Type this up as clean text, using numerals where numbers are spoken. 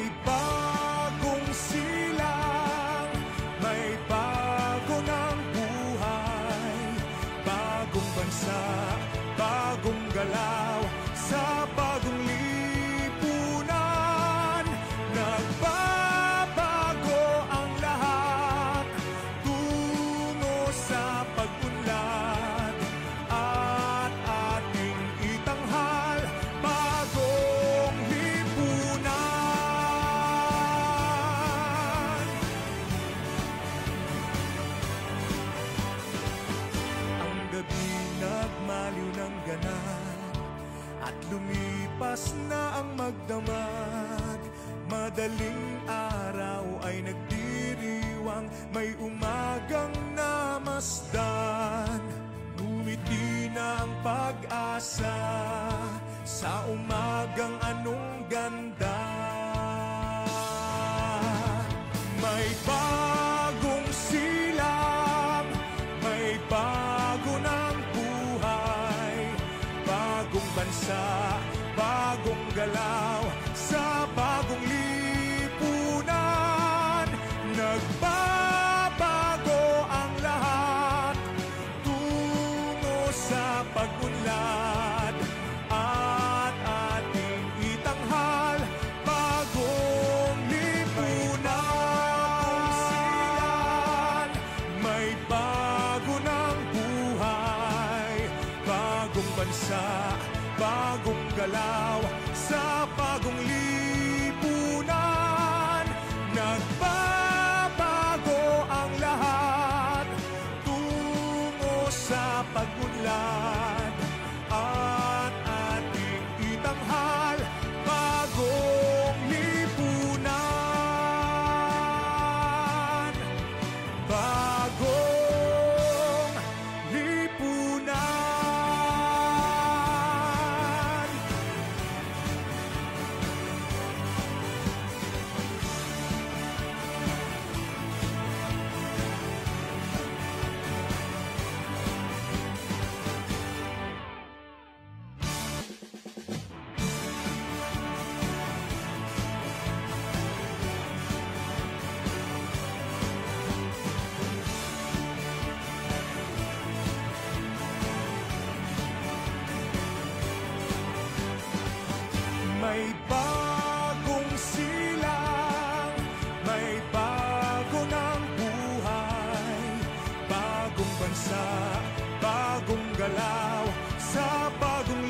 May bagong silang, may bago ng buhay, bagong bansa, bagong galaw, sa bagong lipunan. Nagbabago ang lahat, tungo sa pag-unlad, at ating itanghal bagong lipunan. Ang gabi nagmaliw ng ganap, at lumipas na ang magdamag. Madaling araw ay nagdiriwang, may umagang namasdan. Ngumiti na ang pag-asa sa umagang anong ganda. May bagong silang, may bago ng buhay, bagong bansa, bagong galaw, sa bagong lipunan. Nagbabago ang lahat, tungo sa pag-unlad, at ating itanghal bagong lipunan. May bago ng buhay, bagong bansa, bagong galaw, sa bagong lipunan. Nagbabago ang lahat, tungo sa pag-unlad, at ating itanghal bagong lipunan. Bagong lipunan. May bagong silang, may bago ng buhay, bagong bansa, bagong galaw, sa bagong